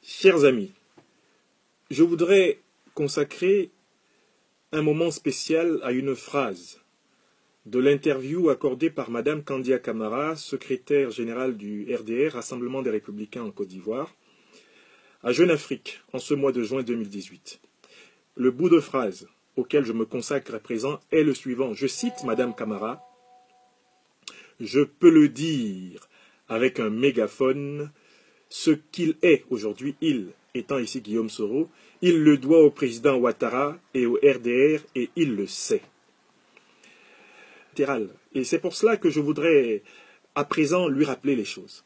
Chers amis, je voudrais consacrer un moment spécial à une phrase de l'interview accordée par Madame Kandia Camara, secrétaire générale du RDR, Rassemblement des Républicains en Côte d'Ivoire, à Jeune Afrique, en ce mois de juin 2018. Le bout de phrase auquel je me consacre à présent est le suivant. Je cite Madame Camara. « Je peux le dire avec un mégaphone, ce qu'il est aujourd'hui, il étant ici Guillaume Soro, il le doit au président Ouattara et au RDR et il le sait. » Et c'est pour cela que je voudrais à présent lui rappeler les choses.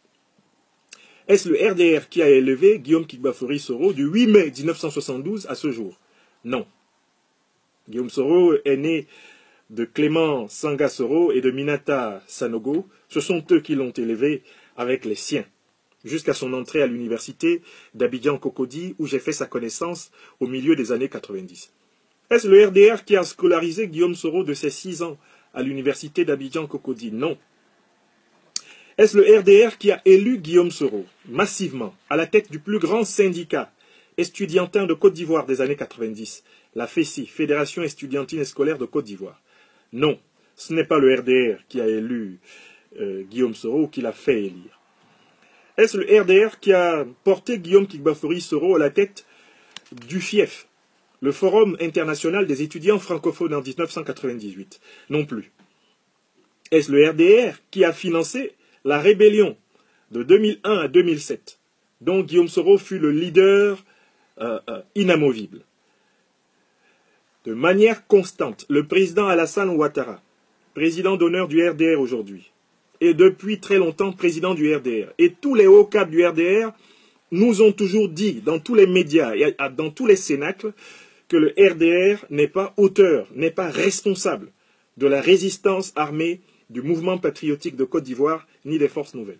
Est-ce le RDR qui a élevé Guillaume Kigbafori Soro du 8 mai 1972 à ce jour? Non. Guillaume Soro est né de Clément Sanga Soro et de Minata Sanogo. Ce sont eux qui l'ont élevé avec les siens, jusqu'à son entrée à l'université d'Abidjan-Cocody, où j'ai fait sa connaissance au milieu des années 90. Est-ce le RDR qui a scolarisé Guillaume Soro de ses 6 ans à l'université d'Abidjan-Cocody? Non. Est-ce le RDR qui a élu Guillaume Soro massivement à la tête du plus grand syndicat estudiantin de Côte d'Ivoire des années 90, la FESI, Fédération estudiantine et scolaire de Côte d'Ivoire? Non, ce n'est pas le RDR qui a élu Guillaume Soro ou qui l'a fait élire. Est-ce le RDR qui a porté Guillaume Kigbafori Soro à la tête du FIEF, le Forum international des étudiants francophones en 1998? Non plus. Est-ce le RDR qui a financé la rébellion de 2001 à 2007, dont Guillaume Soro fut le leader inamovible? De manière constante, le président Alassane Ouattara, président d'honneur du RDR aujourd'hui, et depuis très longtemps président du RDR, et tous les hauts cadres du RDR nous ont toujours dit, dans tous les médias et dans tous les cénacles, que le RDR n'est pas auteur, n'est pas responsable de la résistance armée du mouvement patriotique de Côte d'Ivoire, ni des forces nouvelles.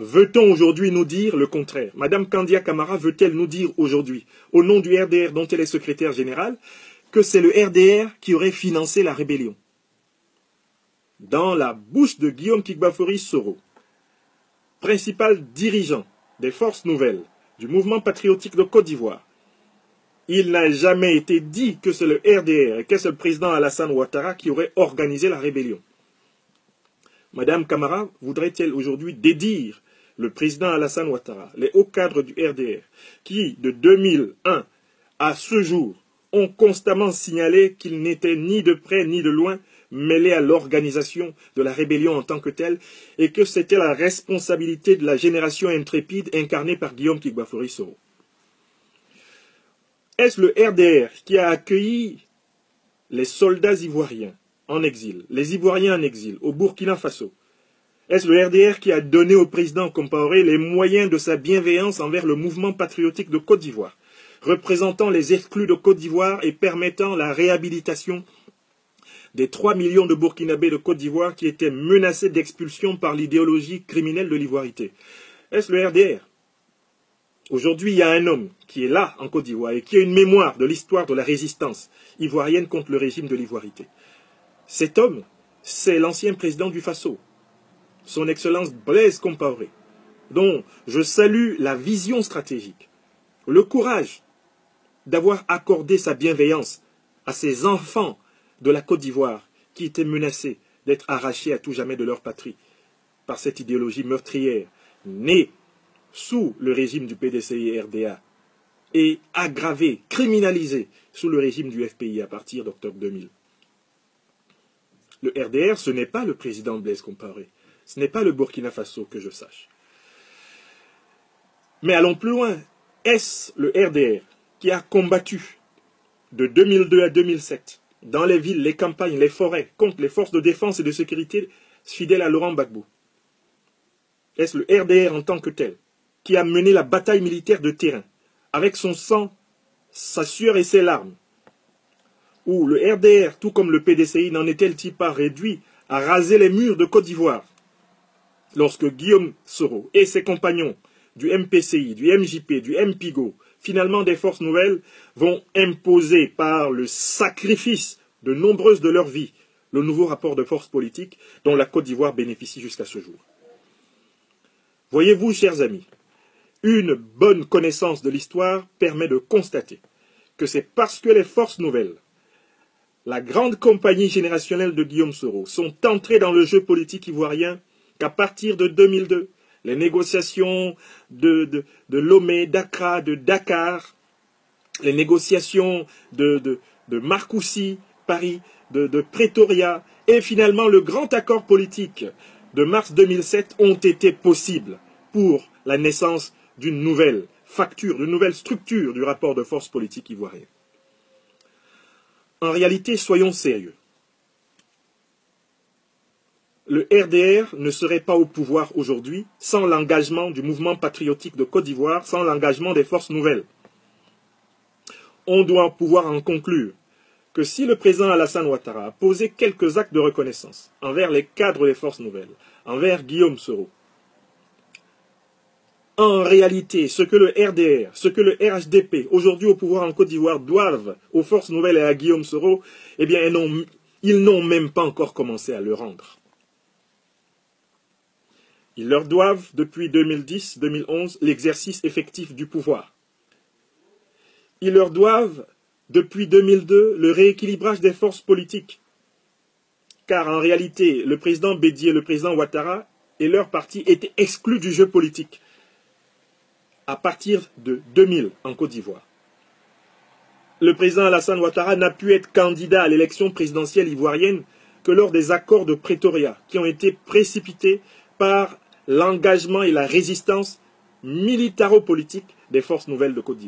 Veut-on aujourd'hui nous dire le contraire? Madame Kandia Camara veut-elle nous dire aujourd'hui, au nom du RDR dont elle est secrétaire générale, que c'est le RDR qui aurait financé la rébellion? Dans la bouche de Guillaume Kigbafori Soro, principal dirigeant des forces nouvelles du mouvement patriotique de Côte d'Ivoire, il n'a jamais été dit que c'est le RDR et que c'est le président Alassane Ouattara qui aurait organisé la rébellion. Madame Camara voudrait-elle aujourd'hui dédire le président Alassane Ouattara, les hauts cadres du RDR, qui, de 2001 à ce jour, ont constamment signalé qu'ils n'étaient ni de près ni de loin mêlés à l'organisation de la rébellion en tant que telle, et que c'était la responsabilité de la génération intrépide incarnée par Guillaume Kigbafori Soro? Est-ce le RDR qui a accueilli les soldats ivoiriens en exil, les Ivoiriens en exil, au Burkina Faso? Est-ce le RDR qui a donné au président Compaoré les moyens de sa bienveillance envers le mouvement patriotique de Côte d'Ivoire, représentant les exclus de Côte d'Ivoire et permettant la réhabilitation des 3 millions de Burkinabés de Côte d'Ivoire qui étaient menacés d'expulsion par l'idéologie criminelle de l'ivoirité? Est-ce le RDR? Aujourd'hui, il y a un homme qui est là en Côte d'Ivoire et qui a une mémoire de l'histoire de la résistance ivoirienne contre le régime de l'ivoirité. Cet homme, c'est l'ancien président du Faso, son Excellence Blaise Compaoré, dont je salue la vision stratégique, le courage d'avoir accordé sa bienveillance à ces enfants de la Côte d'Ivoire qui étaient menacés d'être arrachés à tout jamais de leur patrie par cette idéologie meurtrière née sous le régime du PDCI-RDA et aggravée, criminalisée sous le régime du FPI à partir d'octobre 2000. Le RDR, ce n'est pas le président Blaise Compaoré. Ce n'est pas le Burkina Faso, que je sache. Mais allons plus loin. Est-ce le RDR qui a combattu de 2002 à 2007 dans les villes, les campagnes, les forêts, contre les forces de défense et de sécurité fidèles à Laurent Gbagbo? Est-ce le RDR en tant que tel qui a mené la bataille militaire de terrain avec son sang, sa sueur et ses larmes? Ou le RDR, tout comme le PDCI, n'en est-il pas réduit à raser les murs de Côte d'Ivoire lorsque Guillaume Soro et ses compagnons du MPCI, du MJP, du MPIGO, finalement des forces nouvelles, vont imposer par le sacrifice de nombreuses de leurs vies le nouveau rapport de force politique dont la Côte d'Ivoire bénéficie jusqu'à ce jour? Voyez-vous, chers amis, Une bonne connaissance de l'histoire permet de constater que c'est parce que les forces nouvelles, la grande compagnie générationnelle de Guillaume Soro, sont entrées dans le jeu politique ivoirien qu'à partir de 2002, les négociations de Lomé, d'Accra, de Dakar, les négociations de Marcoussis, Paris, de Pretoria, et finalement le grand accord politique de mars 2007 ont été possibles pour la naissance d'une nouvelle facture, d'une nouvelle structure du rapport de force politique ivoirien. En réalité, soyons sérieux. Le RDR ne serait pas au pouvoir aujourd'hui sans l'engagement du mouvement patriotique de Côte d'Ivoire, sans l'engagement des forces nouvelles. On doit pouvoir en conclure que si le président Alassane Ouattara a posé quelques actes de reconnaissance envers les cadres des forces nouvelles, envers Guillaume Soro, en réalité, ce que le RDR, ce que le RHDP, aujourd'hui au pouvoir en Côte d'Ivoire, doivent aux forces nouvelles et à Guillaume Soro, eh bien, ils n'ont même pas encore commencé à le rendre. Ils leur doivent, depuis 2010-2011, l'exercice effectif du pouvoir. Ils leur doivent, depuis 2002, le rééquilibrage des forces politiques. Car en réalité, le président Bédié et le président Ouattara et leur parti étaient exclus du jeu politique à partir de 2000 en Côte d'Ivoire. Le président Alassane Ouattara n'a pu être candidat à l'élection présidentielle ivoirienne que lors des accords de Pretoria, qui ont été précipités par l'engagement et la résistance militaro-politique des forces nouvelles de Côte d'Ivoire.